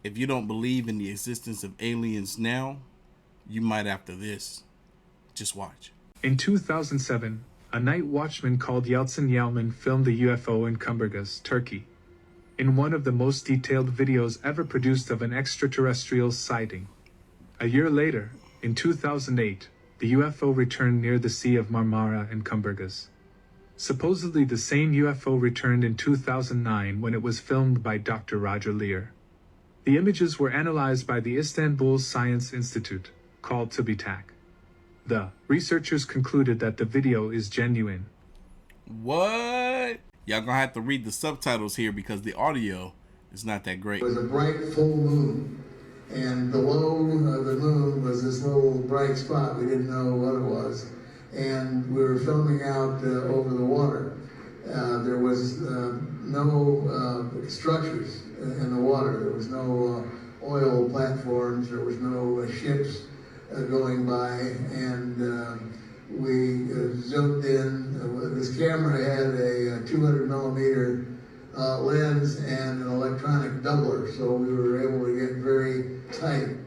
If you don't believe in the existence of aliens now, you might after this. Just watch. In 2007, a night watchman called Yeltsin Yalman filmed a UFO in Kumburgaz, Turkey. In one of the most detailed videos ever produced of an extraterrestrial sighting. A year later, in 2008, the UFO returned near the Sea of Marmara in Kumburgaz. Supposedly the same UFO returned in 2009 when it was filmed by Dr. Roger Lear. The images were analyzed by the Istanbul Science Institute, called TÜBİTAK. The researchers concluded that the video is genuine. What? Y'all gonna have to read the subtitles here because the audio is not that great. It was a bright full moon, and below the moon was this little bright spot. We didn't know what it was, and we were filming out over the water. There was no structures in the water. There was no oil platforms. There was no ships going by, and we zoomed in. This camera had a 200 millimeter lens and an electronic doubler, so we were able to get very tight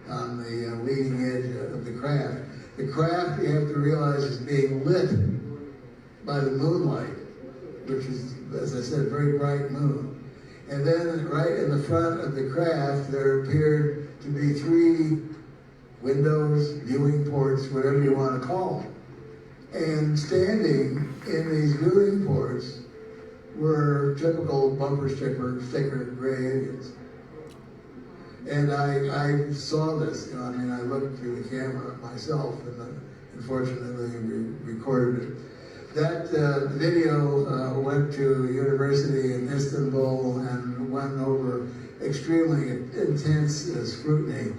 on the leading edge of the craft. The craft, you have to realize, is being lit by the moonlight, which is, as I said, a very bright moon. And then right in the front of the craft, there appeared to be 3 windows, viewing ports, whatever you want to call them. And standing in these viewing ports were typical bumper sticker gray aliens. And I saw this, I looked through the camera myself, and unfortunately recorded it. That video went to a university in Istanbul and went over extremely intense scrutiny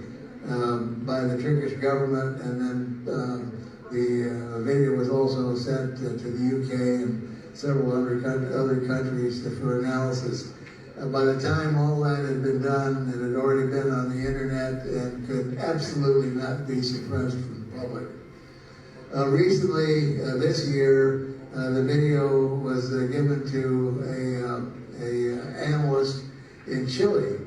by the Turkish government, and then the video was also sent to the UK and several other countries for analysis. By the time all that had been done, it had already been on the internet and could absolutely not be suppressed from the public. Recently, this year, the video was given to a analyst in Chile,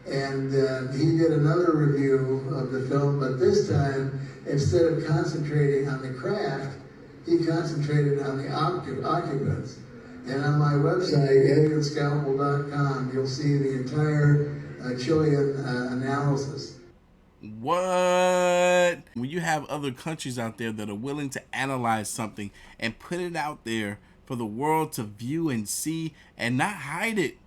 and he did another review of the film, but this time, instead of concentrating on the craft, he concentrated on the occupants. And on my website, alienscalpel.com, you'll see the entire Chilean analysis. What? When you have other countries out there that are willing to analyze something and put it out there for the world to view and see and not hide it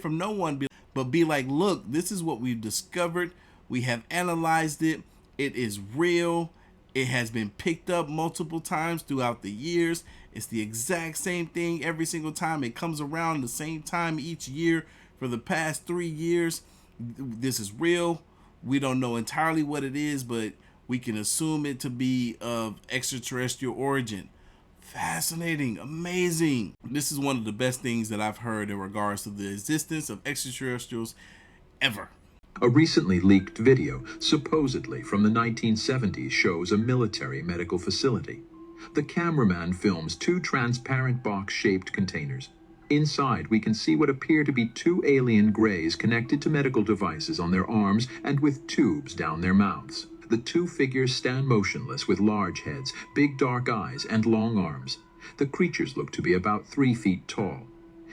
from no one, but be like, look, this is what we've discovered. We have analyzed it. It is real. It has been picked up multiple times throughout the years. It's the exact same thing every single time. It comes around the same time each year for the past 3 years. This is real. We don't know entirely what it is, but we can assume it to be of extraterrestrial origin. Fascinating, amazing. This is one of the best things that I've heard in regards to the existence of extraterrestrials ever. A recently leaked video, supposedly from the 1970s, shows a military medical facility. The cameraman films 2 transparent box-shaped containers. Inside, we can see what appear to be 2 alien greys connected to medical devices on their arms and with tubes down their mouths. The 2 figures stand motionless with large heads, big dark eyes, and long arms. The creatures look to be about 3 feet tall.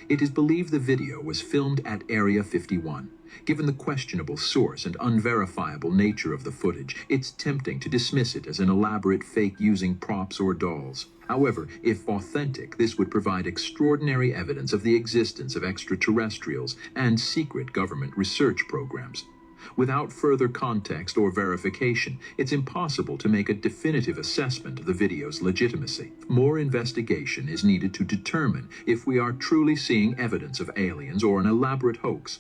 It is believed the video was filmed at Area 51. Given the questionable source and unverifiable nature of the footage, it's tempting to dismiss it as an elaborate fake using props or dolls. However, if authentic, this would provide extraordinary evidence of the existence of extraterrestrials and secret government research programs. Without further context or verification, it's impossible to make a definitive assessment of the video's legitimacy. More investigation is needed to determine if we are truly seeing evidence of aliens or an elaborate hoax.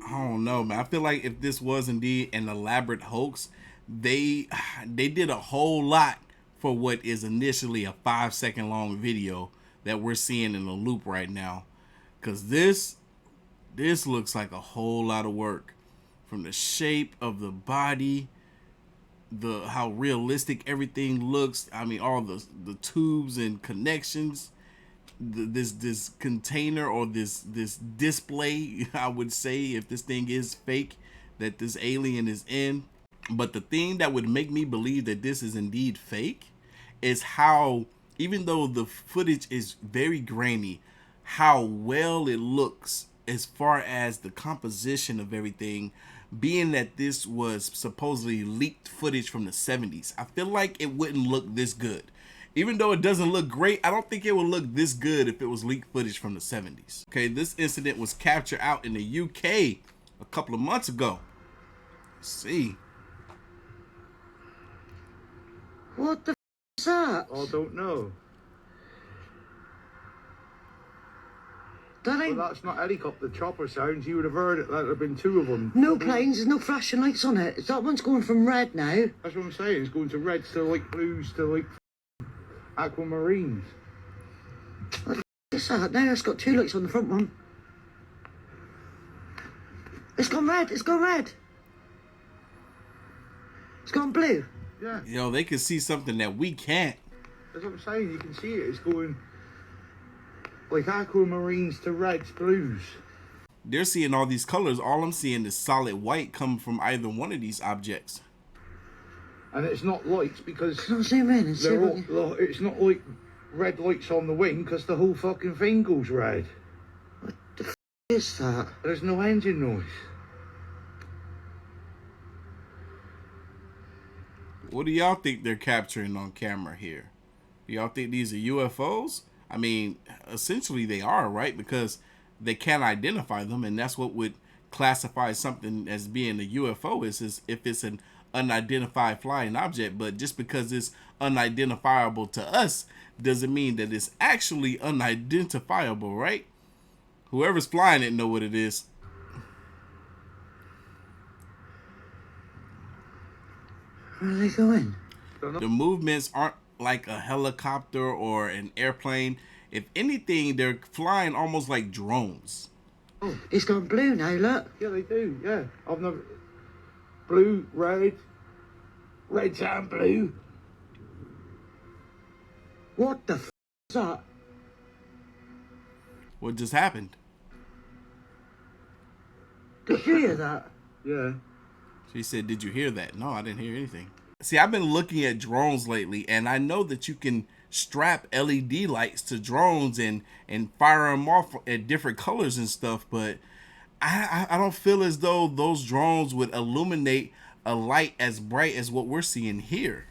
I don't know, man. I feel like if this was indeed an elaborate hoax, they did a whole lot for what is initially a 5-second long video that we're seeing in a loop right now. Because this looks like a whole lot of work. From the shape of the body, how realistic everything looks. I mean, all the tubes and connections. this container or this display, I would say, if this thing is fake, that this alien is in. But the thing that would make me believe that this is indeed fake is how, even though the footage is very grainy, how well it looks as far as the composition of everything, being that this was supposedly leaked footage from the 70s. I feel like it wouldn't look this good. Even though it doesn't look great, I don't think it would look this good if it was leaked footage from the 70s. Okay, this incident was captured out in the UK a couple of months ago. Let's see. What the f is that? I don't know. That ain't... Well, that's not helicopter chopper sounds. You would have heard it. There'd have been two of them. No planes, there's no flashing lights on it. That one's going from red now. That's what I'm saying. It's going to reds to like blues to like aquamarines. What the f is that? Now it's got two lights on the front one. It's gone red, it's gone red. It's gone blue. Yeah. You know, they can see something that we can't. That's what I'm saying. You can see it. It's going like aquamarines to reds, blues. They're seeing all these colors. All I'm seeing is solid white coming from either one of these objects. And it's not lights because It's not zoom in and see they're what... all, it's not like red lights on the wing because the whole fucking thing goes red. What the f is that? There's no engine noise. What do y'all think they're capturing on camera here? Do y'all think these are UFOs? I mean, essentially they are, right? Because they can't identify them, and that's what would classify something as being a UFO is if it's an unidentified flying object. But just because it's unidentifiable to us doesn't mean that it's actually unidentifiable, right? Whoever's flying it know what it is. Where are they going? The movements aren't like a helicopter or an airplane. If anything, they're flying almost like drones. Oh, it's gone blue now, look. Yeah, they do. Yeah, I've never blue, red and blue. What the f is that? What just happened? Did you hear that? Yeah. She said, did you hear that? No, I didn't hear anything. See, I've been looking at drones lately, and I know that you can strap LED lights to drones and fire them off at different colors and stuff, but I don't feel as though those drones would illuminate a light as bright as what we're seeing here.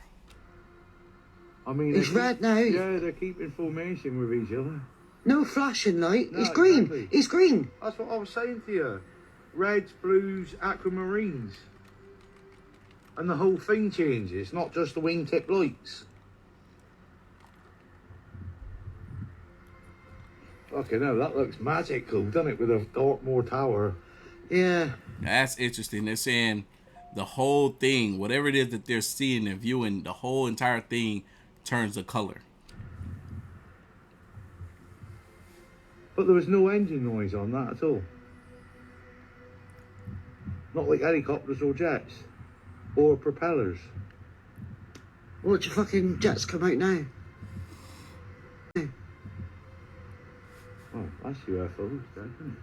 I mean, It's red now. Yeah, they're keeping formation with each other. No flashing light. No, It's green. exactly. It's green. That's what I was saying to you. Reds, blues, aquamarines. And the whole thing changes, not just the wingtip lights. Fucking hell, that looks magical, doesn't it, with a Dartmoor tower? Yeah. That's interesting. They're saying the whole thing, whatever it is that they're seeing and viewing, the whole entire thing turns a color. But there was no engine noise on that at all. Not like helicopters or jets. Or propellers. Watch your fucking jets come out now. Oh, that's UFOs, definitely.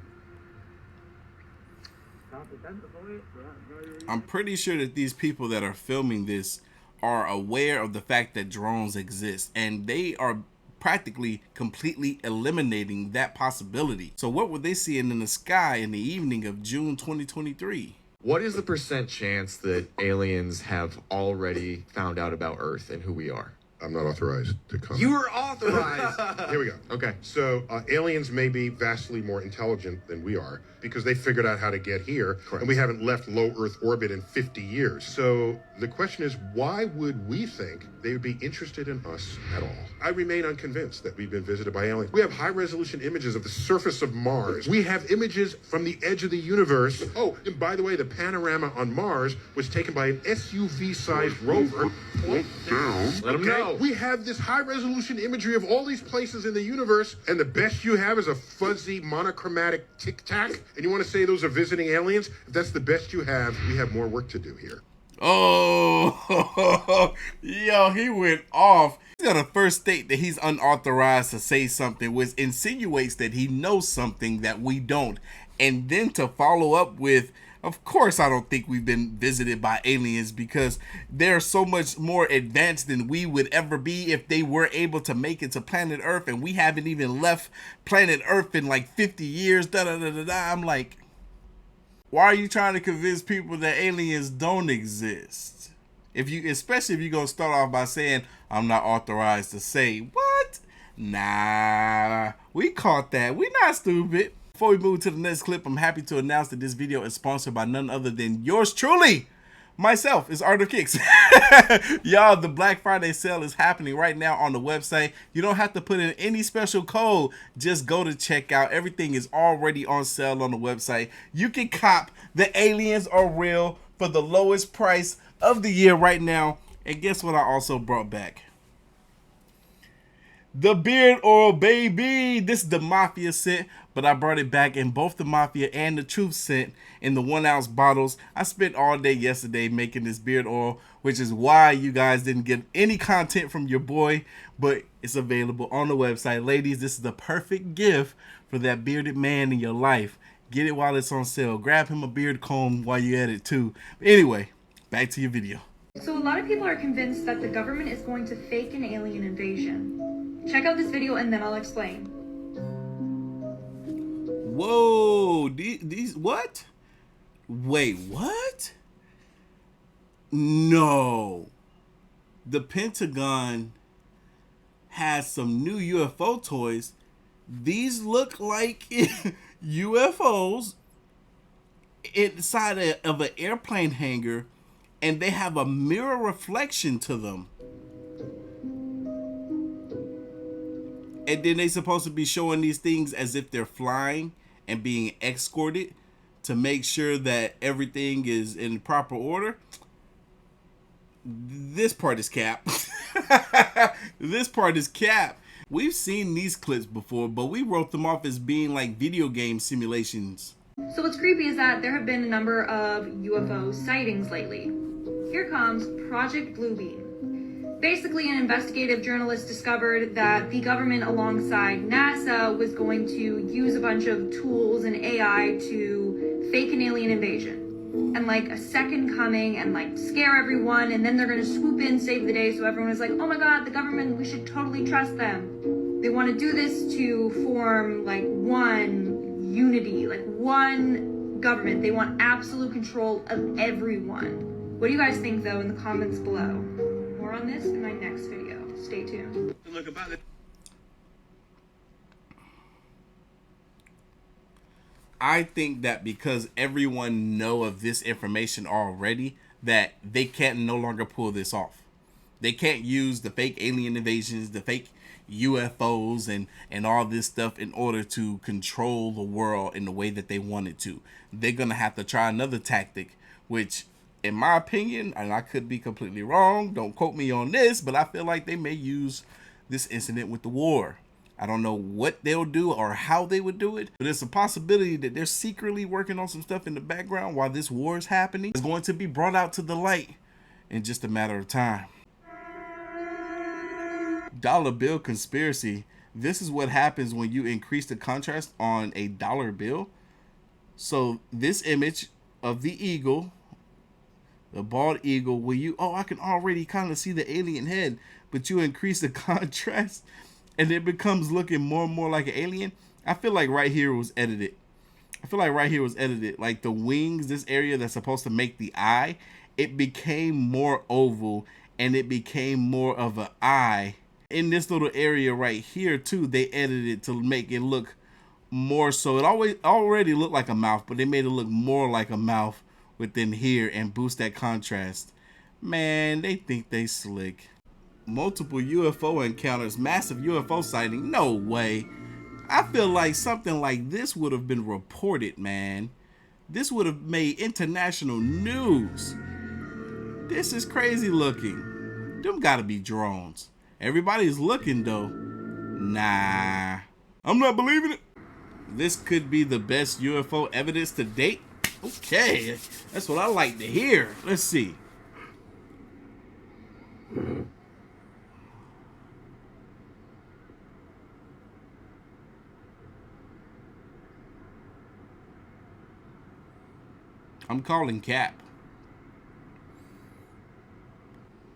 Can't identify it, but that's very... I'm pretty sure that these people that are filming this are aware of the fact that drones exist, and they are practically completely eliminating that possibility. So what were they seeing in the sky in the evening of June 2023? What is the % chance that aliens have already found out about Earth and who we are? I'm not authorized to comment. You are authorized. Here we go. Okay. So aliens may be vastly more intelligent than we are because they figured out how to get here. Correct. And we haven't left low Earth orbit in 50 years. So the question is, why would we think they would be interested in us at all? I remain unconvinced that we've been visited by aliens. We have high-resolution images of the surface of Mars. We have images from the edge of the universe. Oh, and by the way, the panorama on Mars was taken by an SUV-sized rover. Point down. Let them know. We have this high-resolution imagery of all these places in the universe, and the best you have is a fuzzy, monochromatic tic-tac, and you want to say those are visiting aliens? If that's the best you have, we have more work to do here. Oh, yo, he went off. gonna first state that he's unauthorized to say something, which insinuates that he knows something that we don't. And then to follow up with, of course, I don't think we've been visited by aliens because they're so much more advanced than we would ever be if they were able to make it to planet Earth, and we haven't even left planet Earth in like 50 years. I'm like, why are you trying to convince people that aliens don't exist? Especially if you're gonna start off by saying, I'm not authorized to say. What? Nah, we caught that. We not stupid. Before we move to the next clip, I'm happy to announce that this video is sponsored by none other than yours truly. Myself is Artofkickz. Y'all, the Black Friday sale is happening right now on the website. You don't have to put in any special code. Just go to checkout. Everything is already on sale on the website. You can cop The Aliens Are Real for the lowest price of the year right now. And guess what I also brought back? The beard oil, baby. This is the Mafia scent, but I brought it back in both the Mafia and the Truth scent in the 1-ounce bottles. I spent all day yesterday making this beard oil, which is why you guys didn't get any content from your boy, but it's available on the website. Ladies, this is the perfect gift for that bearded man in your life. Get it while it's on sale. Grab him a beard comb while you're at it too. Anyway, back to your video. So a lot of people are convinced that the government is going to fake an alien invasion. Check out this video and then I'll explain. Whoa, these what? Wait, what? No. The Pentagon has some new UFO toys. These look like UFOs inside of an airplane hangar, and they have a mirror reflection to them. And then they're supposed to be showing these things as if they're flying and being escorted to make sure that everything is in proper order. This part is cap. This part is cap. We've seen these clips before, but we wrote them off as being like video game simulations. So what's creepy is that there have been a number of UFO sightings lately. Here comes Project Bluebeam. Basically, an investigative journalist discovered that the government alongside NASA was going to use a bunch of tools and AI to fake an alien invasion and like a second coming and like scare everyone, and then they're going to swoop in, save the day, so everyone is like, oh my god, the government, we should totally trust them. They want to do this to form like one unity, like one government. They want absolute control of everyone. What do you guys think though in the comments below? More on this in my next video. Stay tuned. I think that because everyone know of this information already, that they can't no longer pull this off. They can't use the fake alien invasions, the fake UFOs and all this stuff in order to control the world in the way that they want it to. They're going to have to try another tactic, which in my opinion, and I could be completely wrong, don't quote me on this, but I feel like they may use this incident with the war. I don't know what they'll do or how they would do it, but it's a possibility that they're secretly working on some stuff in the background while this war is happening. It's going to be brought out to the light in just a matter of time. Dollar bill conspiracy. This is what happens when you increase the contrast on a dollar bill. So this image of the eagle, the bald eagle, where I can already kind of see the alien head, but you increase the contrast and it becomes looking more and more like an alien. I feel like right here was edited. Like the wings, this area that's supposed to make the eye, it became more oval and it became more of an eye. In this little area right here too, they edited it to make it look more so. It already looked like a mouth, but they made it look more like a mouth within here and boost that contrast. Man, they think they slick. Multiple UFO encounters, massive UFO sighting. No way. I feel like something like this would have been reported, man. This would have made international news. This is crazy looking. Them gotta be drones. Everybody's looking though. Nah, I'm not believing it. This could be the best UFO evidence to date. Okay, that's what I like to hear. Let's see. I'm calling cap.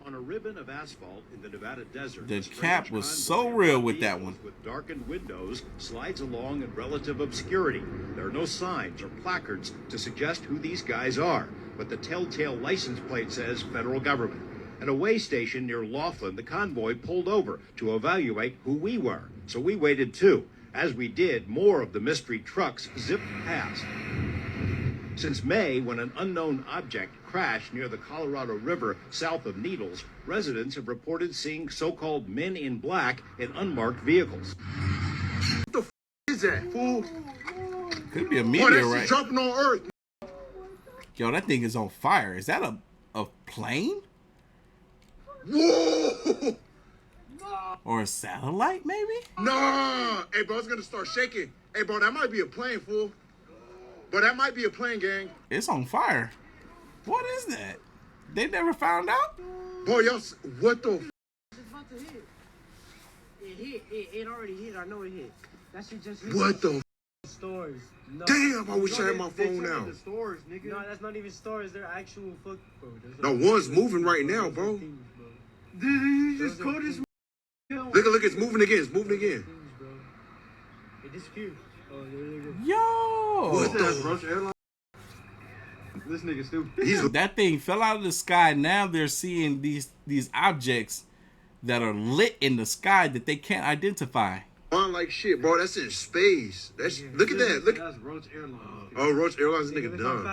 On a ribbon of asphalt in the Nevada desert, The a strange cap was so convoy of real with that vehicles one. with darkened windows slides along in relative obscurity. There are no signs or placards to suggest who these guys are, but the telltale license plate says federal government. At a way station near Laughlin, the convoy pulled over to evaluate who we were, so we waited too. As we did, more of the mystery trucks zipped past. Since May, when an unknown object crashed near the Colorado River south of Needles, residents have reported seeing so-called men in black in unmarked vehicles. What the is that, fool? Could be a Boy, meteorite. that's jumping on Earth. Yo, that thing is on fire. Is that a plane? Whoa! Or a satellite, maybe? Nah! Hey, bro, it's gonna start shaking. Hey, bro, that might be a plane, fool. But that might be a plane, gang. It's on fire. What is that? They never found out? Boy, y'all, what the? It's about to hit. It hit. It already hit. I know it hit. That shit just hit. What the? Stores. No. Damn, I wish I had my phone now. The stores, nigga. No, that's not even stores. They're actual fuck. No, one's moving right now, bro. Dude, you just called this. Look, it's moving again. It's moving again. It disappeared. Oh, there you go. Yo! What the? This nigga stupid. That thing fell out of the sky. Now they're seeing these objects that are lit in the sky that they can't identify. On like shit, bro. That's in space. That's look at that. Look. That's Roach Airlines. Oh, Roach Airlines, nigga done.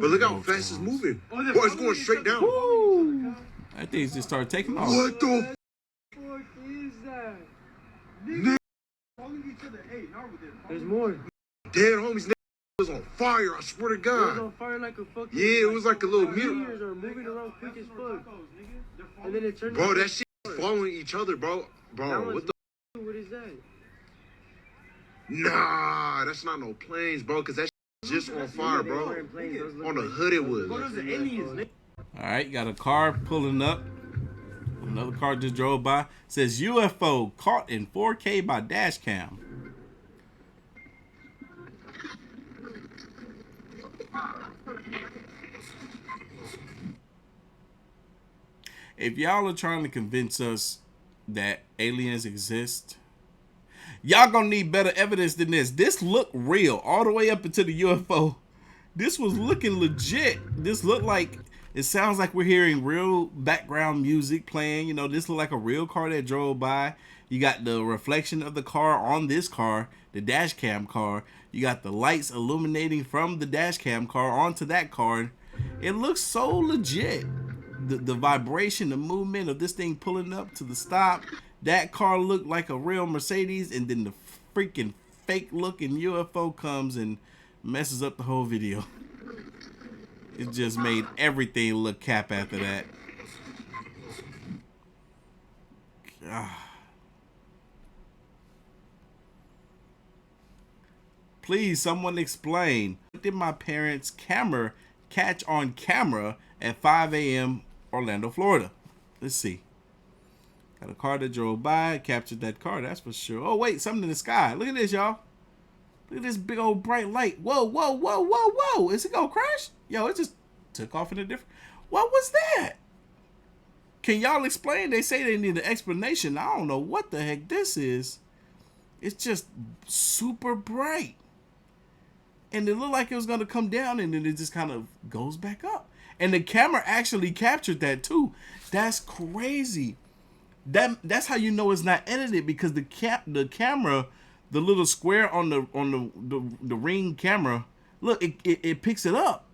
But look how fast it's moving. Boy, it's going straight down. Woo! That thing just started taking off. What the? What is that? Nigga. There's more. Dead homies, nigga was on fire. I swear to It was God. on fire like a fucking. Yeah, it was like a little mirror. Meteors are moving around quick as fuck. And then it turned. Bro, that shit is following each other, bro. Bro, what the? What is that? Nah, that's not no planes, bro. Cause that shit is just on fire, bro. On the hood it was. All right, got a car pulling up. Another car just drove by. Says UFO caught in 4K by dash cam. If y'all are trying to convince us that aliens exist, y'all gonna need better evidence than this. This looked real all the way up into the UFO. This was looking legit. This looked like, it sounds like we're hearing real background music playing. You know, this looked like a real car that drove by. You got the reflection of the car on this car, the dash cam car. You got the lights illuminating from the dash cam car onto that car. It looks so legit. The vibration, the movement of this thing pulling up to the stop. That car looked like a real Mercedes, and then the freaking fake looking UFO comes and messes up the whole video. It just made everything look cap after that. Please, someone explain. What did my parents' camera catch on camera at 5 a.m. Orlando, Florida? Let's see. Got a car that drove by, captured that car, that's for sure. Oh, wait, something in the sky. Look at this, y'all. Look at this big old bright light. Whoa, whoa, whoa, whoa, whoa. Is it gonna crash? Yo, it just took off in a different... What was that? Can y'all explain? They say they need an explanation. I don't know what the heck this is. It's just super bright. And it looked like it was gonna come down, and then it just kind of goes back up. And the camera actually captured that too. That's crazy. That's how you know it's not edited, because the camera, the little square on the ring camera, look, it picks it up.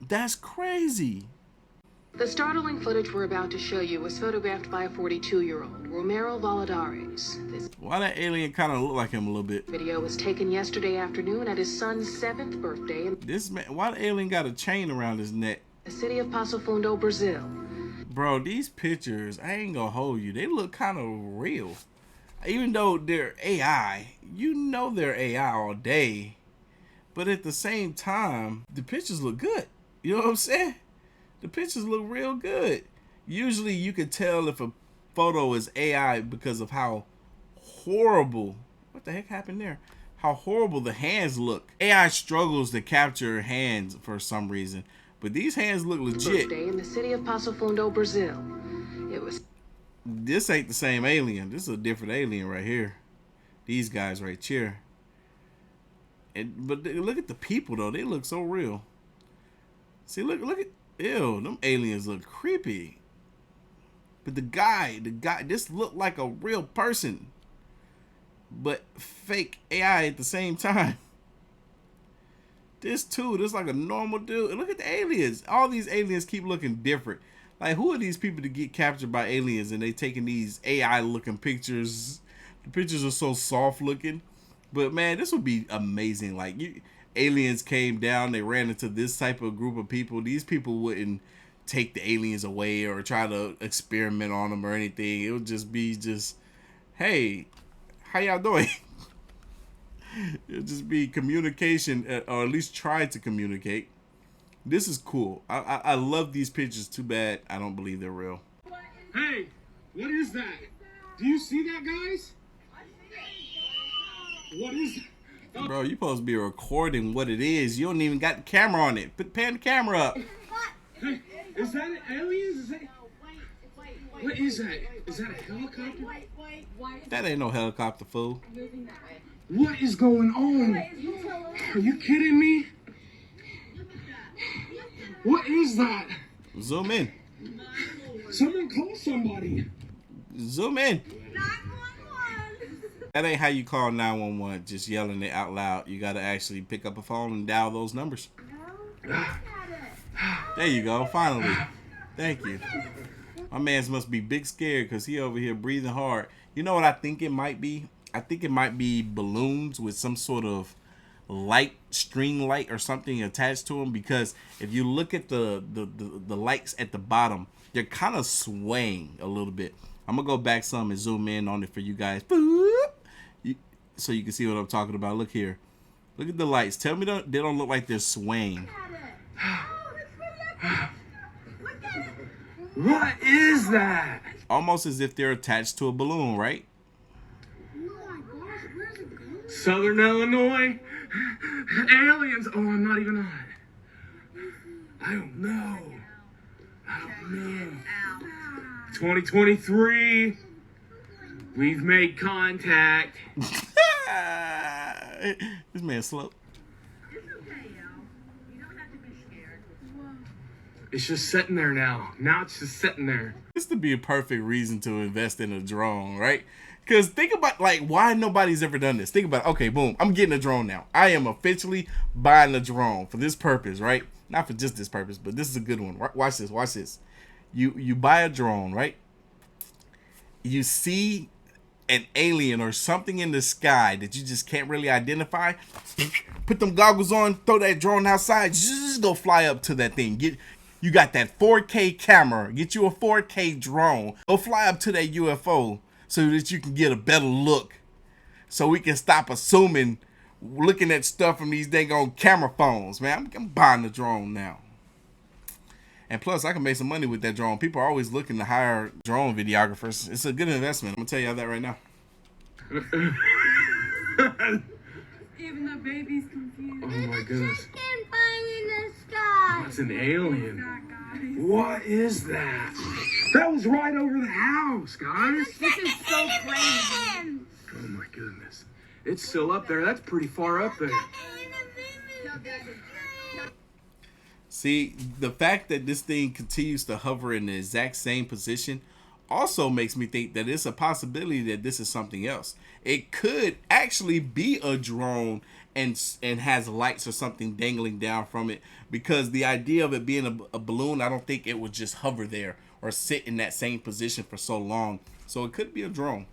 That's crazy. The startling footage we're about to show you was photographed by a 42-year-old, Romero Valladares. This Why that alien kind of look like him a little bit? video was taken yesterday afternoon at his son's 7th birthday in This man, why the alien got a chain around his neck? the city of Passo Fundo, Brazil. Bro, these pictures, I ain't gonna hold you, they look kind of real. Even though they're AI, you know they're AI all day. But at the same time, the pictures look good. You know what I'm saying? The pictures look real good. Usually you can tell if a photo is AI because of how horrible, what the heck happened there? How horrible the hands look. AI struggles to capture hands for some reason. But these hands look legit. Birthday in the city of Passo Fundo, Brazil. It was. This ain't the same alien. This is a different alien right here. These guys right here. But look at the people though. They look so real. See, look at, ew, them aliens look creepy. But the guy, this looked like a real person, but fake AI at the same time. This like a normal dude. Look at the aliens. All these aliens keep looking different. Like, who are these people to get captured by aliens and they taking these AI looking pictures? The pictures are so soft looking. But man, this would be amazing. Like, aliens came down, they ran into this type of group of people. These people wouldn't take the aliens away or try to experiment on them or anything. It would just be hey, how y'all doing? It'll just be communication, or at least try to communicate. This is cool. I love these pictures. Too bad I don't believe they're real. Hey, what is that? Do you see that, guys? What is that? Bro, you supposed to be recording what it is. You don't even got the camera on it. Pan the camera up. Hey, is that an alien? What is that? Is that a helicopter? That ain't no helicopter, fool. What is going on? Are you kidding me? What is that? Zoom in. Someone call somebody. Zoom in. That ain't how you call 911, just yelling it out loud. You gotta actually pick up a phone and dial those numbers. There you go, finally. Thank you. My man's must be big scared because he over here breathing hard. You know what I think it might be? I think it might be balloons with some sort of string light or something attached to them, because if you look at the lights at the bottom, they're kind of swaying a little bit. I'm gonna go back some and zoom in on it for you guys, so you can see what I'm talking about. Look here, look at the lights. Tell me they don't look like they're swaying. What is that? Almost as if they're attached to a balloon, right? Southern Illinois? Aliens? Oh, I'm not even on it. I don't know. 2023. We've made contact. This man's slow. It's okay, Al. You don't have to be scared. It's just sitting there now. Now it's just sitting there. This would be a perfect reason to invest in a drone, right? Because think about, like, why nobody's ever done this. Think about it. Okay, boom. I'm getting a drone now. I am officially buying a drone for this purpose, right? Not for just this purpose, but this is a good one. Watch this. Watch this. You buy a drone, right? You see an alien or something in the sky that you just can't really identify. Put them goggles on. Throw that drone outside. Just go fly up to that thing. You got that 4K camera. Get you a 4K drone. Go fly up to that UFO so that you can get a better look. So we can stop assuming, looking at stuff from these dang on camera phones, man. I'm buying the drone now. And plus, I can make some money with that drone. People are always looking to hire drone videographers. It's a good investment. I'm going to tell y'all that right now. Even the baby's confused. Oh my goodness. In the sky. That's an alien. What is that? That was right over the house, guys. This is so crazy. Oh my goodness. It's still up there. That's pretty far up there. See, the fact that this thing continues to hover in the exact same position also makes me think that it's a possibility that this is something else. It could actually be a drone and has lights or something dangling down from it, because the idea of it being a balloon, I don't think it would just hover there or sit in that same position for so long. So it could be a drone.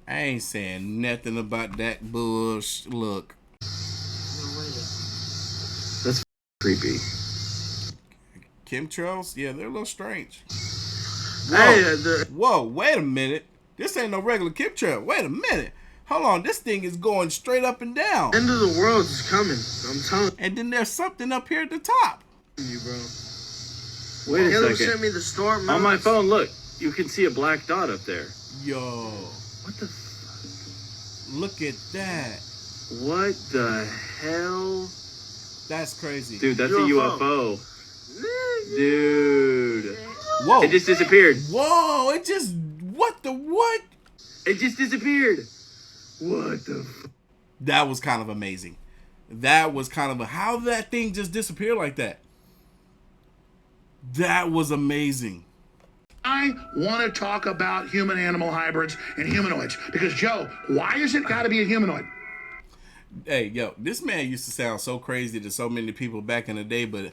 I ain't saying nothing about that bush. Look. That's creepy. Chemtrails? Yeah, they're a little strange. Hey, Whoa, wait a minute. This ain't no regular chemtrail. Wait a minute. Hold on, this thing is going straight up and down. End of the world is coming. I'm telling And then there's something up here at the top. you, bro. Wait a Caleb second. sent me the storm. On my phone, look. You can see a black dot up there. Yo. What the? Look at that. What the hell? That's crazy. Dude, that's UFO. a UFO. Dude. Whoa. It just disappeared. Whoa, it just, what the what? It just disappeared. What the? That was kind of amazing. That was kind of how did that thing just disappear like that? That was amazing. I want to talk about human-animal hybrids and humanoids because, Joe, why has it got to be a humanoid? Hey, yo, this man used to sound so crazy to so many people back in the day, but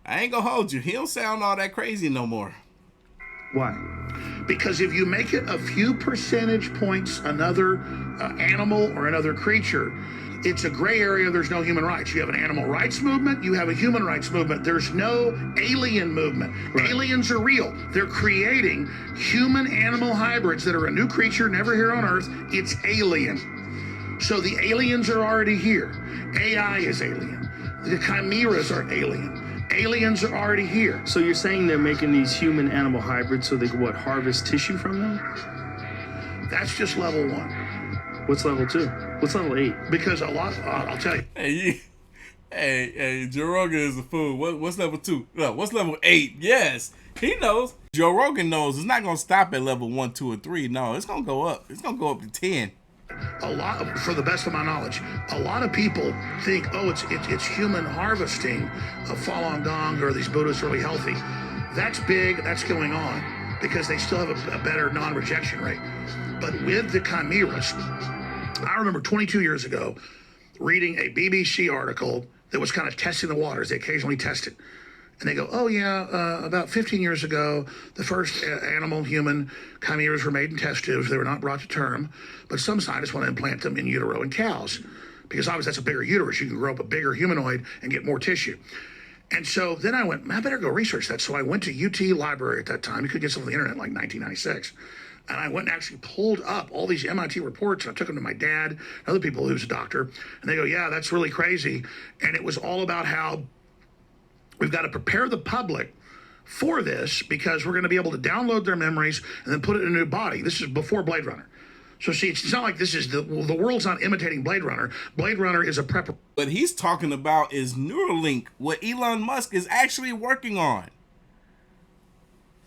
I ain't gonna hold you. He don't sound all that crazy no more. Why? Because if you make it a few percentage points another animal or another creature, it's a gray area. There's no human rights. You have an animal rights movement. You have a human rights movement. There's no alien movement. Right. Aliens are real. They're creating human-animal hybrids that are a new creature never here on Earth. It's alien. So the aliens are already here. AI is alien. The chimeras are alien. Aliens are already here. So you're saying they're making these human-animal hybrids so they can, what, harvest tissue from them? That's just level 1. What's level 2? What's level 8? Because a lot, I'll tell you. Hey, Joe Rogan is a fool. What's level 2? No, what's level 8? Yes, he knows. Joe Rogan knows it's not going to stop at level 1, 2, or 3. No, it's going to go up. It's going to go up to 10. For the best of my knowledge, a lot of people think, oh, it's human harvesting of Falun Gong or these Buddhists really healthy. That's big. That's going on because they still have a better non-rejection rate. But with the chimeras, I remember 22 years ago reading a BBC article that was kind of testing the waters. They occasionally test it. And they go, oh, yeah, about 15 years ago, the first animal-human chimeras were made in test tubes. They were not brought to term. But some scientists want to implant them in utero in cows because obviously that's a bigger uterus. You can grow up a bigger humanoid and get more tissue. And so then I went, I better go research that. So I went to UT Library at that time. You could get some on the internet in like 1996. And I went and actually pulled up all these MIT reports. And I took them to my dad, other people who's a doctor. And they go, yeah, that's really crazy. And it was all about how we've got to prepare the public for this because we're going to be able to download their memories and then put it in a new body. This is before Blade Runner. So see, it's not like this is the world's not imitating Blade Runner. Blade Runner is a prep. What he's talking about is Neuralink, what Elon Musk is actually working on.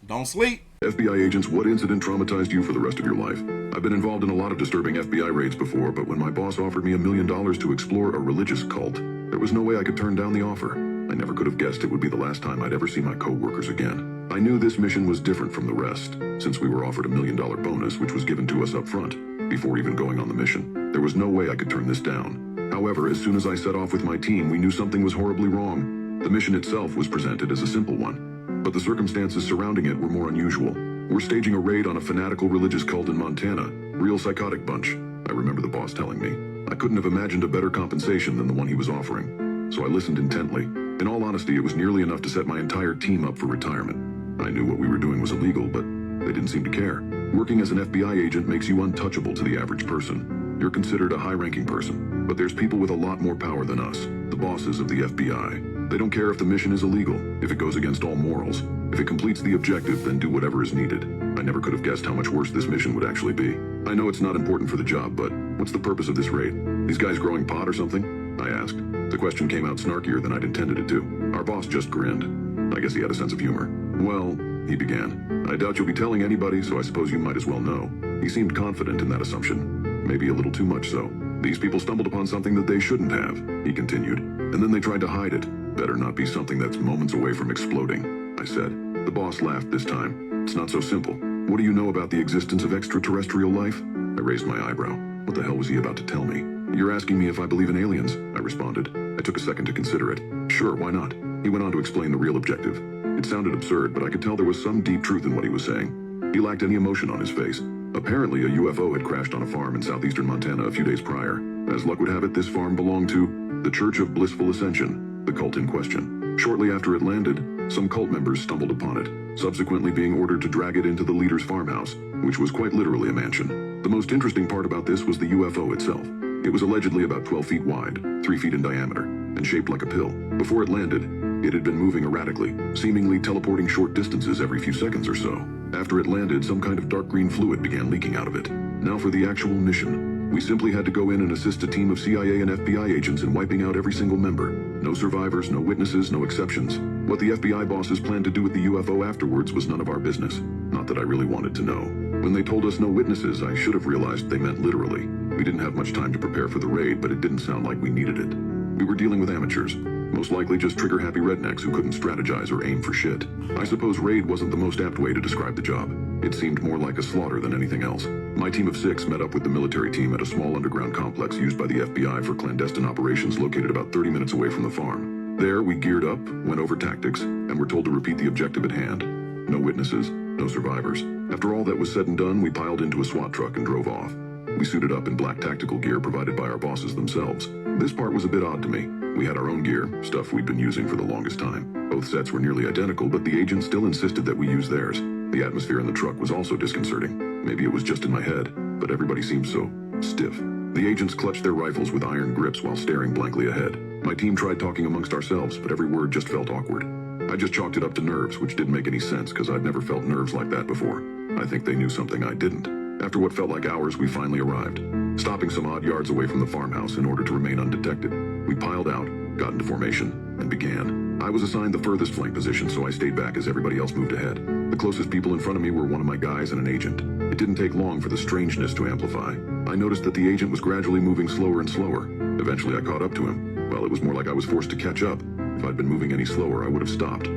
Don't sleep. FBI agents, what incident traumatized you for the rest of your life? I've been involved in a lot of disturbing FBI raids before, but when my boss offered me $1 million to explore a religious cult, there was no way I could turn down the offer. I never could have guessed it would be the last time I'd ever see my co-workers again. I knew this mission was different from the rest, since we were offered $1 million bonus, which was given to us up front, before even going on the mission. There was no way I could turn this down. However, as soon as I set off with my team, we knew something was horribly wrong. The mission itself was presented as a simple one, but the circumstances surrounding it were more unusual. We're staging a raid on a fanatical religious cult in Montana. Real psychotic bunch, I remember the boss telling me. I couldn't have imagined a better compensation than the one he was offering, so I listened intently. In all honesty, it was nearly enough to set my entire team up for retirement. I knew what we were doing was illegal, but they didn't seem to care. Working as an FBI agent makes you untouchable to the average person. You're considered a high-ranking person, but there's people with a lot more power than us, the bosses of the FBI. They don't care if the mission is illegal, if it goes against all morals. If it completes the objective, then do whatever is needed. I never could have guessed how much worse this mission would actually be. I know it's not important for the job, but what's the purpose of this raid? These guys growing pot or something? I asked. The question came out snarkier than I'd intended it to. Our boss just grinned. I guess he had a sense of humor. Well, he began. I doubt you'll be telling anybody, so I suppose you might as well know. He seemed confident in that assumption. Maybe a little too much so. These people stumbled upon something that they shouldn't have, he continued. And then they tried to hide it. Better not be something that's moments away from exploding, I said. The boss laughed this time. It's not so simple. What do you know about the existence of extraterrestrial life? I raised my eyebrow. What the hell was he about to tell me? You're asking me if I believe in aliens, I responded. I took a second to consider it. Sure, why not? He went on to explain the real objective. It sounded absurd, but I could tell there was some deep truth in what he was saying. He lacked any emotion on his face. Apparently, a UFO had crashed on a farm in southeastern Montana a few days prior. As luck would have it, this farm belonged to the Church of Blissful Ascension, the cult in question. Shortly after it landed, some cult members stumbled upon it, subsequently being ordered to drag it into the leader's farmhouse, which was quite literally a mansion. The most interesting part about this was the UFO itself. It was allegedly about 12 feet wide, 3 feet in diameter, and shaped like a pill. Before it landed, it had been moving erratically, seemingly teleporting short distances every few seconds or so. After it landed, some kind of dark green fluid began leaking out of it. Now for the actual mission. We simply had to go in and assist a team of CIA and FBI agents in wiping out every single member. No survivors, no witnesses, no exceptions. What the FBI bosses planned to do with the UFO afterwards was none of our business. Not that I really wanted to know. When they told us no witnesses, I should have realized they meant literally. We didn't have much time to prepare for the raid, but it didn't sound like we needed it. We were dealing with amateurs. Most likely just trigger-happy rednecks who couldn't strategize or aim for shit. I suppose raid wasn't the most apt way to describe the job. It seemed more like a slaughter than anything else. My team of 6 met up with the military team at a small underground complex used by the FBI for clandestine operations located about 30 minutes away from the farm. There, we geared up, went over tactics, and were told to repeat the objective at hand. No witnesses, no survivors. After all that was said and done, we piled into a SWAT truck and drove off. We suited up in black tactical gear provided by our bosses themselves. This part was a bit odd to me. We had our own gear, stuff we'd been using for the longest time. Both sets were nearly identical, but the agents still insisted that we use theirs. The atmosphere in the truck was also disconcerting. Maybe it was just in my head, but everybody seemed so stiff. The agents clutched their rifles with iron grips while staring blankly ahead. My team tried talking amongst ourselves, but every word just felt awkward. I just chalked it up to nerves, which didn't make any sense because I'd never felt nerves like that before. I think they knew something I didn't. After what felt like hours, we finally arrived, stopping some odd yards away from the farmhouse in order to remain undetected. We piled out, got into formation, and began. I was assigned the furthest flank position, so I stayed back as everybody else moved ahead. The closest people in front of me were one of my guys and an agent. It didn't take long for the strangeness to amplify. I noticed that the agent was gradually moving slower and slower. Eventually, I caught up to him. Well, it was more like I was forced to catch up. If I'd been moving any slower, I would have stopped.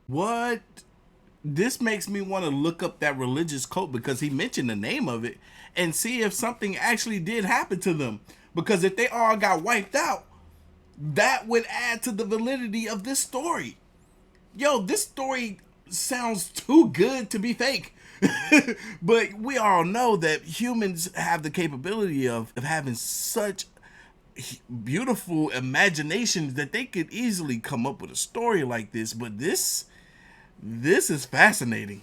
What? This makes me want to look up that religious cult because he mentioned the name of it and see if something actually did happen to them. Because if they all got wiped out, that would add to the validity of this story. Yo, this story sounds too good to be fake. But we all know that humans have the capability of having such beautiful imaginations that they could easily come up with a story like this. But this is fascinating.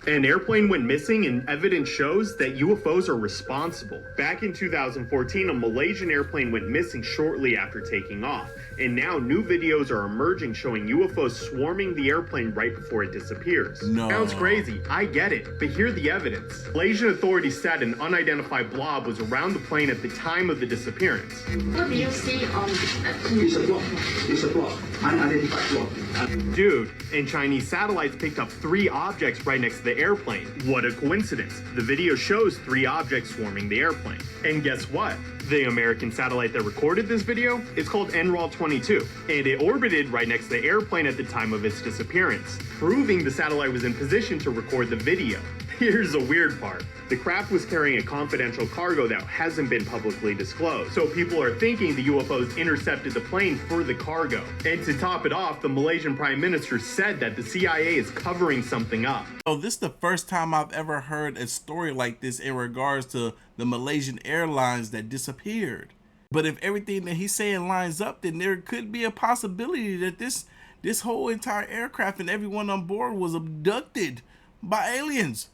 An airplane went missing and evidence shows that UFOs are responsible. Back in 2014, a Malaysian airplane went missing shortly after taking off. And now new videos are emerging showing UFOs swarming the airplane right before it disappears. No. Sounds crazy, I get it, but here's the evidence. Malaysian authorities said an unidentified blob was around the plane at the time of the disappearance. What do you see on It's a blob. It's a blob. Unidentified blob. Dude, and Chinese satellites picked up 3 objects right next to the airplane. What a coincidence. The video shows 3 objects swarming the airplane. And guess what? The American satellite that recorded this video is called NROL-22, and it orbited right next to the airplane at the time of its disappearance, proving the satellite was in position to record the video. Here's the weird part. The craft was carrying a confidential cargo that hasn't been publicly disclosed. So people are thinking the UFOs intercepted the plane for the cargo. And to top it off, the Malaysian Prime Minister said that the CIA is covering something up. Oh, this is the first time I've ever heard a story like this in regards to the Malaysian Airlines that disappeared. But if everything that he's saying lines up, then there could be a possibility that this whole entire aircraft and everyone on board was abducted by aliens.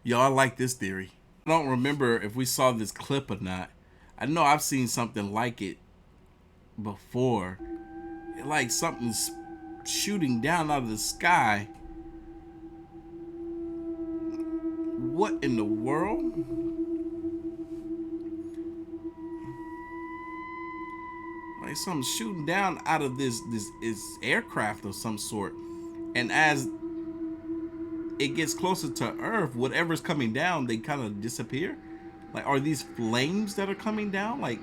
Y'all like this theory. I don't remember if we saw this clip or not. I know I've seen something like it before. Like something's shooting down out of the sky. What in the world? Like something shooting down out of this aircraft of some sort. And as it gets closer to Earth, whatever's coming down, they kind of disappear. Like, are these flames that are coming down? Like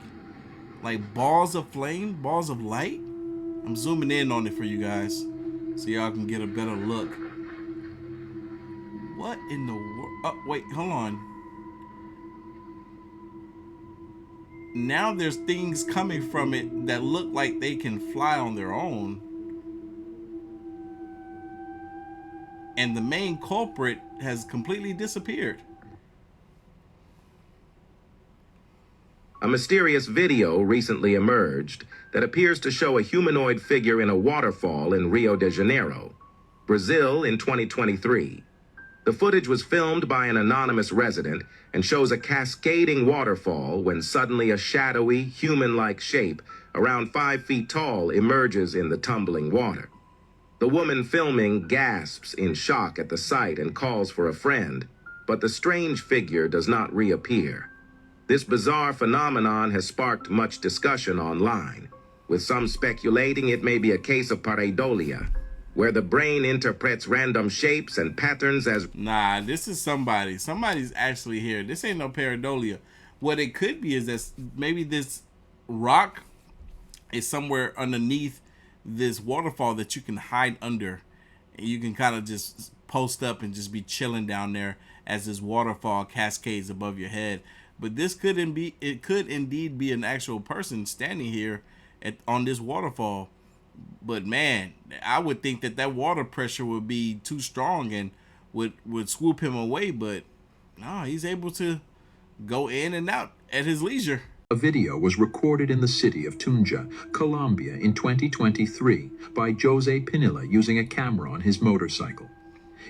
balls of flame, balls of light? I'm zooming in on it for you guys so y'all can get a better look. What in the world? Oh, wait, hold on. Now there's things coming from it that look like they can fly on their own. And the main culprit has completely disappeared. A mysterious video recently emerged that appears to show a humanoid figure in a waterfall in Rio de Janeiro, Brazil in 2023. The footage was filmed by an anonymous resident and shows a cascading waterfall when suddenly a shadowy, human-like shape, around 5 feet tall, emerges in the tumbling water. The woman filming gasps in shock at the sight and calls for a friend, but the strange figure does not reappear. This bizarre phenomenon has sparked much discussion online, with some speculating it may be a case of pareidolia, where the brain interprets random shapes and patterns as... Nah, this is somebody. Somebody's actually here. This ain't no pareidolia. What it could be is that maybe this rock is somewhere underneath this waterfall that you can hide under. And you can kind of just post up and just be chilling down there as this waterfall cascades above your head. But this could indeed be an actual person standing here on this waterfall. But man, I would think that water pressure would be too strong and would swoop him away. But no, he's able to go in and out at his leisure. A video was recorded in the city of Tunja, Colombia in 2023 by Jose Pinilla using a camera on his motorcycle.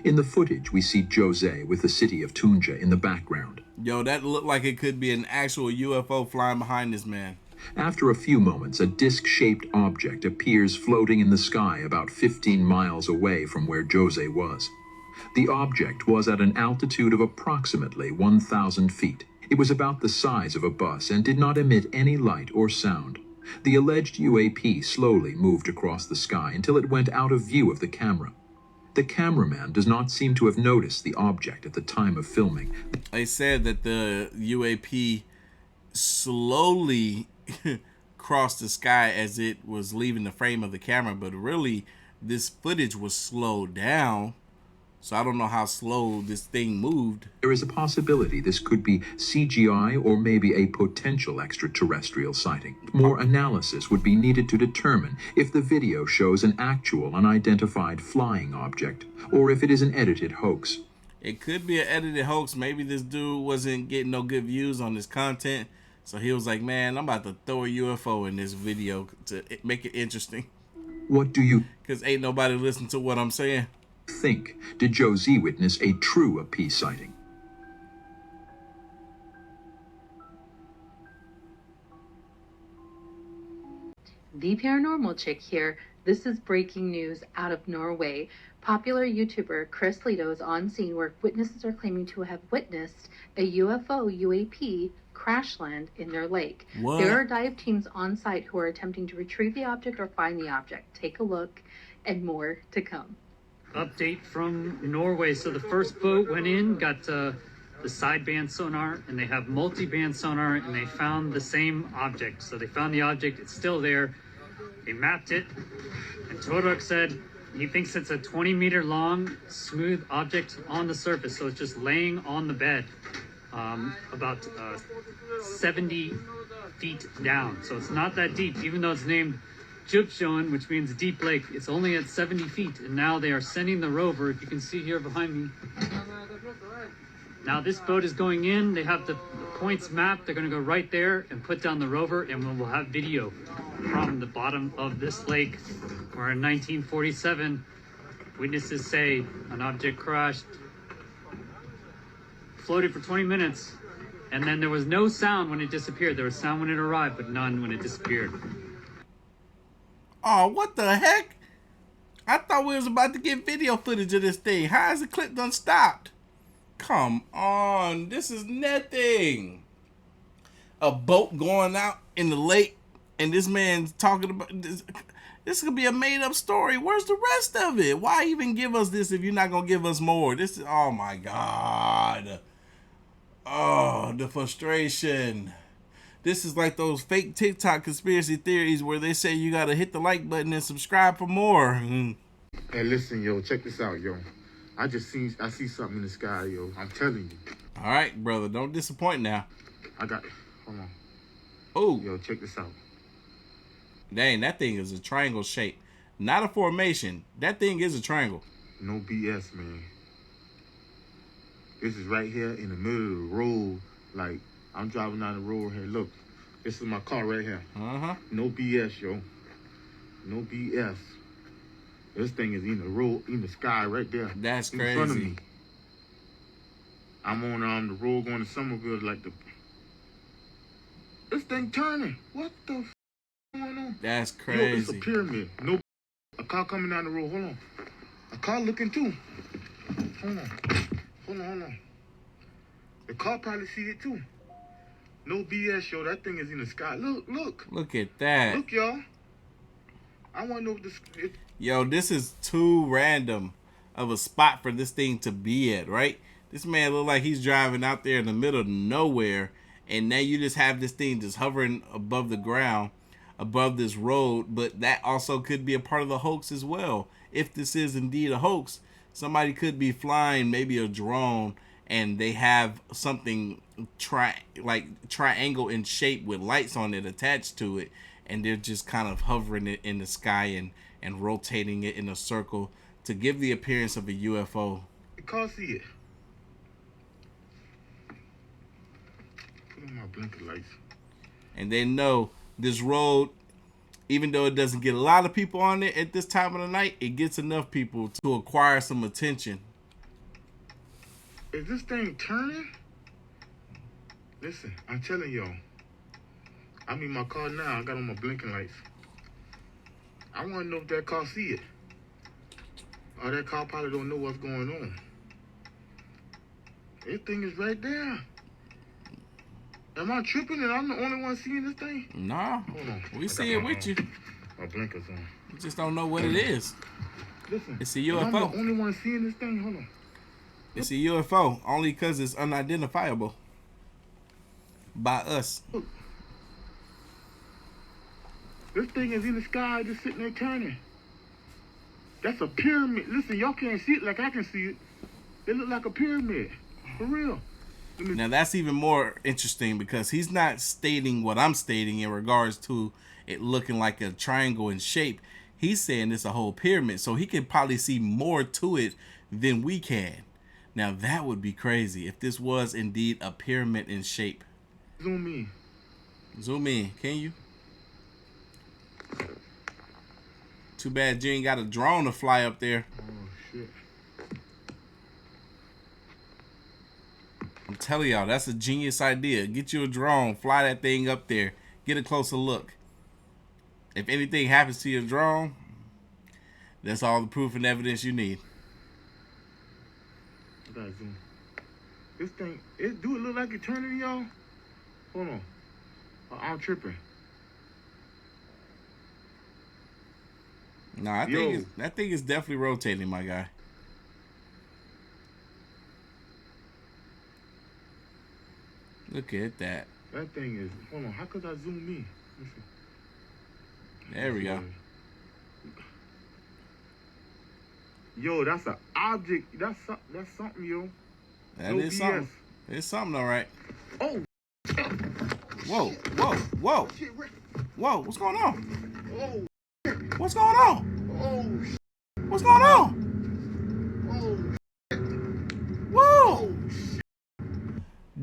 In the footage, we see Jose with the city of Tunja in the background. Yo, that looked like it could be an actual UFO flying behind this man. After a few moments, a disc-shaped object appears floating in the sky about 15 miles away from where Jose was. The object was at an altitude of approximately 1,000 feet. It was about the size of a bus and did not emit any light or sound. The alleged UAP slowly moved across the sky until it went out of view of the camera. The cameraman does not seem to have noticed the object at the time of filming. They said that the UAP slowly crossed the sky as it was leaving the frame of the camera, but really this footage was slowed down. So I don't know how slow this thing moved. There is a possibility this could be CGI or maybe a potential extraterrestrial sighting. More analysis would be needed to determine if the video shows an actual unidentified flying object or if it is an edited hoax. It could be an edited hoax. Maybe this dude wasn't getting no good views on his content, so he was like, man, I'm about to throw a UFO in this video to make it interesting. What do you... Because ain't nobody listening to what I'm saying. Think, did Jose witness a true UAP sighting? The Paranormal Chick here. This is breaking news out of Norway. Popular YouTuber Chris Lito is on scene where witnesses are claiming to have witnessed a UFO UAP crash land in their lake. What? There are dive teams on site who are attempting to retrieve the object or find the object. Take a look, and more to come. Update from Norway. So the first boat went in, got the sideband sonar, and they have multi-band sonar, and they found the same object. So they found the object, it's still there. They mapped it, and Torok said he thinks it's a 20-meter long, smooth object on the surface. So it's just laying on the bed, about 70 feet down. So it's not that deep, even though it's named Djupsjön, which means deep lake. It's only at 70 feet, and now they are sending the rover, if you can see here behind me. Now this boat is going in, they have the points mapped, they're going to go right there and put down the rover, and we'll have video from the bottom of this lake, where in 1947, witnesses say an object crashed, floated for 20 minutes, and then there was no sound when it disappeared. There was sound when it arrived, but none when it disappeared. Oh, what the heck? I thought we was about to get video footage of this thing. How is the clip done stopped? Come on. This is nothing. A boat going out in the lake and this man's talking about this. This could be a made up story. Where's the rest of it? Why even give us this if you're not going to give us more? This is, oh my God. Oh, the frustration. This is like those fake TikTok conspiracy theories where they say you gotta hit the like button and subscribe for more. Hey, listen, yo, check this out, yo. I see something in the sky, yo. I'm telling you. All right, brother, don't disappoint now. Hold on. Oh, yo, check this out. Dang, that thing is a triangle shape, not a formation. That thing is a triangle. No BS, man. This is right here in the middle of the road, like. I'm driving down the road here. Look, this is my car right here. No BS, yo. No BS. This thing is in the road, in the sky right there. That's crazy. In front of me. I'm on the road going to Somerville, like this thing turning. What the f going on? That's Yo, it's crazy. a pyramid. No, a car coming down the road. Hold on. A car looking too. Hold on. The car probably see it too. No BS, yo. That thing is in the sky. Look. Look at that. Look, y'all. I want to know if this. Yo, this is too random of a spot for this thing to be at, right? This man look like he's driving out there in the middle of nowhere, and now you just have this thing just hovering above the ground, above this road. But that also could be a part of the hoax as well. If this is indeed a hoax, somebody could be flying maybe a drone, and they have something triangle in shape with lights on it attached to it, and they're just kind of hovering it in the sky and rotating it in a circle to give the appearance of a UFO. The car see it. Put on my blinker lights. And they know this road, even though it doesn't get a lot of people on it at this time of the night, it gets enough people to acquire some attention. Is this thing turning? Listen, I'm telling y'all. I'm in my car now. I got on my blinking lights. I want to know if that car see it. Or that car probably don't know what's going on. This thing is right there. Am I tripping and I'm the only one seeing this thing? Nah, hold on. We see it with you. My blinkers on. You just don't know what it is. Listen, it's a am I UFO. the only one seeing this thing? Hold on. It's a UFO, only because it's unidentifiable by us. Look. This thing is in the sky, just sitting there turning. That's a pyramid. Listen, y'all can't see it like I can see it. It look like a pyramid, for real. Now that's even more interesting because he's not stating what I'm stating in regards to it looking like a triangle in shape. He's saying it's a whole pyramid, so he can probably see more to it than we can. Now that would be crazy if this was indeed a pyramid in shape. Zoom in. Zoom in, can you? Too bad you ain't got a drone to fly up there. Oh, shit. I'm telling y'all, that's a genius idea. Get you a drone, fly that thing up there, get a closer look. If anything happens to your drone, that's all the proof and evidence you need. I gotta zoom. This thing, do it look like it's turning, y'all? Hold on. I'm tripping. No, that thing is definitely rotating, my guy. Look at that. That thing is, hold on, how could I zoom in? Listen. There we go. Yo, that's an object. That's something, yo. That is something. It's something, all right. Oh. Whoa. Whoa, what's going on? Oh. What's going on? Oh. What's going on? Oh. Whoa.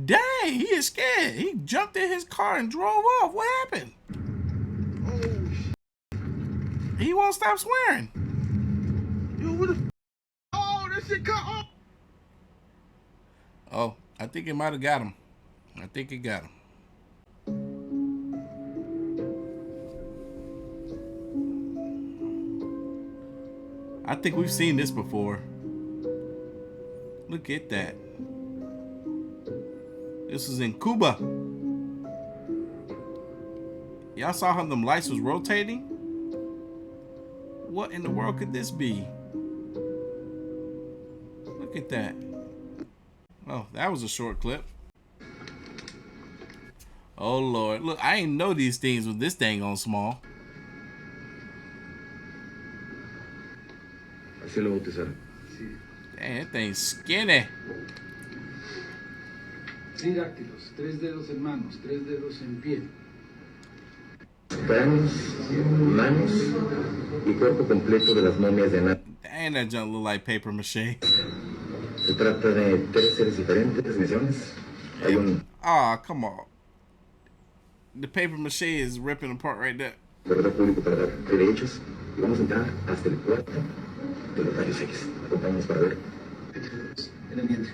Dang, he is scared. He jumped in his car and drove off. What happened? Oh. He won't stop swearing. Yo, what the? Oh, that shit cut off. Oh, I think it might have got him. I think it got him. I think we've seen this before. Look at that. This is in Cuba. Y'all saw how them lights was rotating? What in the world could this be? Look at that. Oh, that was a short clip. Oh Lord, look, I ain't know these things with this dang on small. Así lo bautizaron. Dang, that thing's skinny. 3 dáctilos, 3 dedos en manos, 3 dedos en pie. Cráneos, manos y cuerpo completo de las momias de Ana. Dang, that junk look like paper mache. Se trata de 3 seres diferentes dimensiones. Hay un Ah, come on. The paper mache is ripping apart right there. corredor público para dar fe de hechos y vamos a entrar hasta el cuarto de los rayos X. Acompáñanos para ver. En el vientre.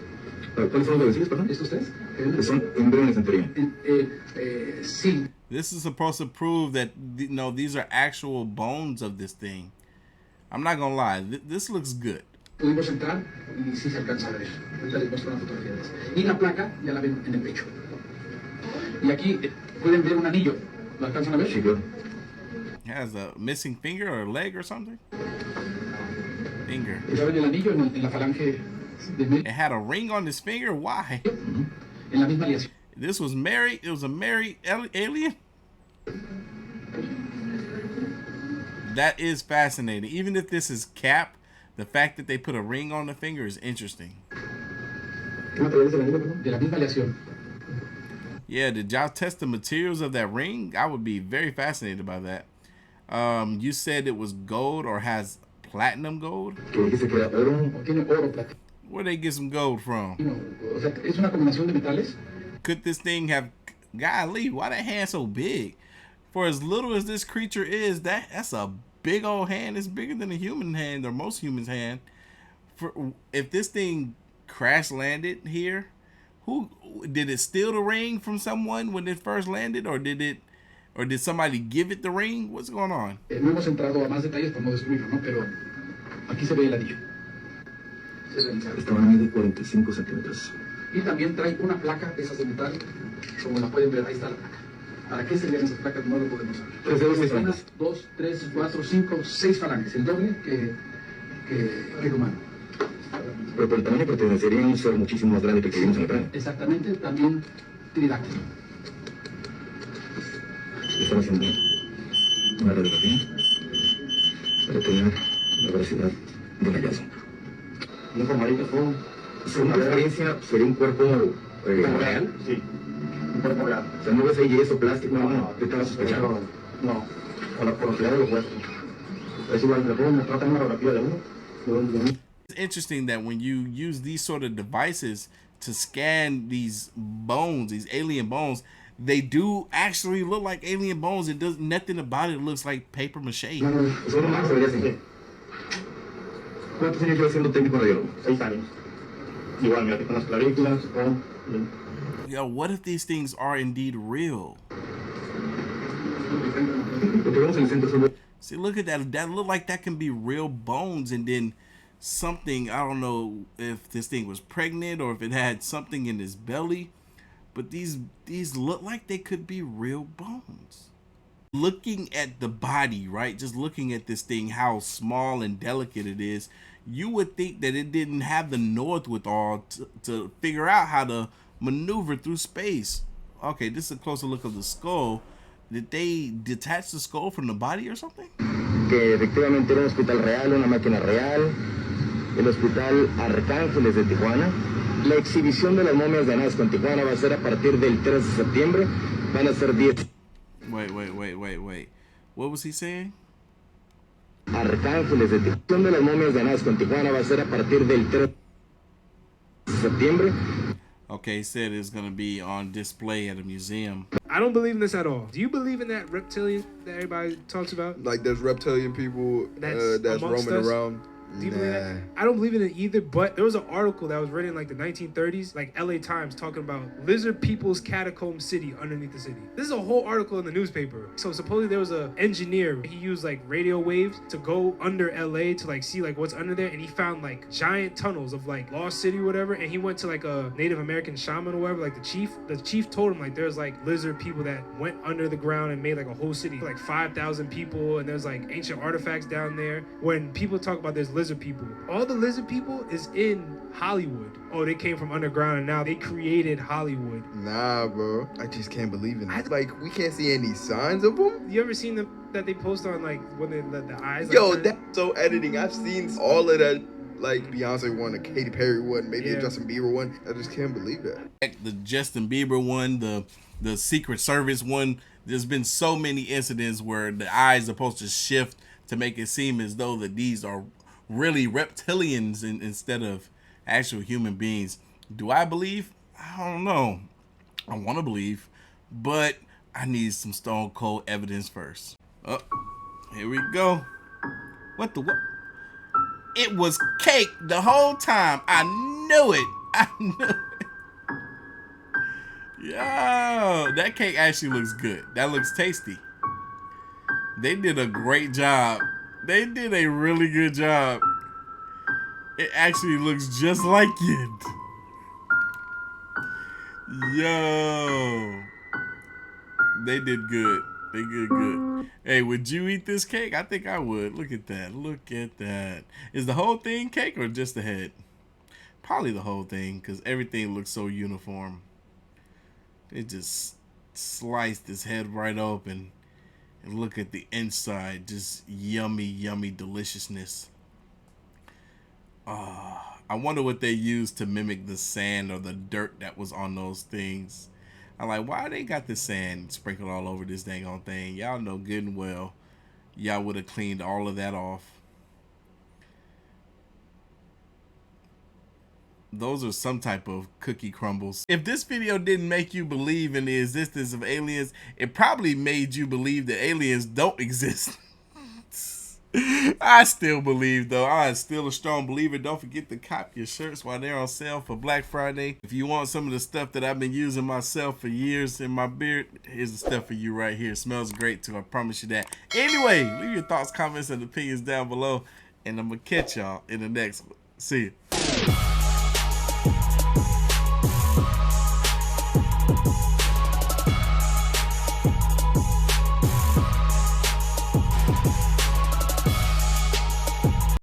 ¿Cuáles son los vecinos, perdón? ¿Estos tres? Que son embriones en teoría. Sí. This is supposed to prove that, you know, these are actual bones of this thing. I'm not gonna lie, this looks good. Pudimos entrar y sí se alcanza a ver. Ahorita les muestro una fotografía de eso. Y la placa ya la ven en el pecho. Y aquí pueden ver un anillo. ¿Lo alcanzan a ver? Sí, claro. Has a missing finger or a leg or something? Finger. ¿Ya ven el anillo en la falange de medio? It had a ring on his finger? Why? En la misma aleación. This was married? It was a married alien? That is fascinating. Even if this is Cap, the fact that they put a ring on the finger is interesting. De la misma aleación. Yeah, did y'all test the materials of that ring? I would be very fascinated by that. You said it was gold or has platinum gold? Where they get some gold from? Es una combinación de metales. Could this thing have... Golly, why that hand so big? For as little as this creature is, that's a big old hand. It's bigger than a human hand or most humans' hand. If this thing crash landed here, who did it steal the ring from someone when it first landed, or did somebody give it the ring? What's going on? No hemos entrado a más detalles por no destruirlo, ¿no? Pero aquí se ve el anillo. Esta van a medir 45 centímetros. Y también trae una placa de esas de metal, como la pueden ver, ahí está la placa. ¿Para qué serían esas placas? No lo podemos saber. Pero se ve 1, 2, 3, 4, 5, 6 falanges, el doble que el humano. Pero por el tamaño pertenecería a un ser muchísimo más grande que el que vimos en el cráneo. Exactamente, también tridáctilo. Están haciendo una radiografía para determinar la veracidad del hallazgo. ¿No formalito fue? Según la experiencia, ¿sería un cuerpo real? Sí, un cuerpo real. O sea, no ves ahí yeso, plástico, no. ¿Qué estaba sospechando? No, por lo que de los huesos. Es igual, ¿me puedo mostrar también una radiografía de uno? It's interesting that when you use these sort of devices to scan these bones, these alien bones, they do actually look like alien bones. It does nothing about it looks like paper mache. ¿Cuántos años llevas siendo técnico radiólogo? 6 años. Igual, mira, con las clavículas, Yo, what if these things are indeed real? See, look at that. That look like that can be real bones, and then something, I don't know if this thing was pregnant or if it had something in its belly, but these look like they could be real bones. Looking at the body, right, just looking at this thing, how small and delicate it is, you would think that it didn't have the wherewithal to figure out how to maneuver through space. Okay, this is a closer look of the skull. Did they detach the skull from the body or something? Que efectivamente era un hospital real, una máquina real. El hospital Arcángeles de Tijuana. La exhibición de las momias ganadas con Tijuana va a ser a partir del 3 de septiembre. Van a ser 10. Wait. What was he saying? Arcángeles de Tijuana. De las momias ganadas con Tijuana va a ser a partir del 3 de septiembre. Okay, he said it's going to be on display at a museum. I don't believe in this at all. Do you believe in that reptilian that everybody talks about? Like there's reptilian people that's roaming around. Do you believe that? I don't believe in it either, but there was an article that was written in like the 1930s, like LA Times, talking about lizard people's catacomb city underneath the city. This is a whole article in the newspaper. So supposedly there was an engineer, he used like radio waves to go under LA to like see like what's under there, and he found like giant tunnels of like Lost City or whatever, and he went to like a Native American shaman or whatever, like the chief told him like there's like lizard people that went under the ground and made like a whole city, like 5,000 people, and there's like ancient artifacts down there. When people talk about there's lizard people, all the lizard people is in Hollywood. Oh, they came from underground and now they created Hollywood. Nah, bro, I just can't believe in it. Like, we can't see any signs of them. You ever seen them that they post on like when they let the eyes? Yo, like, that's so editing. I've seen all of that, like Beyonce one, a Katy Perry one, maybe a Justin Bieber one. I just can't believe that. The Justin Bieber one, the Secret Service one. There's been so many incidents where the eyes are supposed to shift to make it seem as though that these are really reptilians instead of actual human beings. Do I believe? I don't know. I want to believe, but I need some stone cold evidence first. Oh, here we go. What? It was cake the whole time. I knew it. I knew it. Yo, that cake actually looks good. That looks tasty. They did a great job. They did a really good job. It actually looks just like it. Yo. They did good. They did good. Hey, would you eat this cake? I think I would. Look at that. Look at that. Is the whole thing cake or just the head? Probably the whole thing, because everything looks so uniform. They just sliced his head right open. And look at the inside. Just yummy, yummy deliciousness. I wonder what they used to mimic the sand or the dirt that was on those things. I'm like, why they got the sand sprinkled all over this dang on thing? Y'all know good and well y'all would have cleaned all of that off. Those are some type of cookie crumbles. If this video didn't make you believe in the existence of aliens, it probably made you believe that aliens don't exist. I still believe, though. I'm still a strong believer. Don't forget to cop your shirts while they're on sale for Black Friday. If you want some of the stuff that I've been using myself for years in my beard, here's the stuff for you right here. It smells great, too. I promise you that. Anyway, leave your thoughts, comments, and opinions down below, and I'm going to catch y'all in the next one. See you.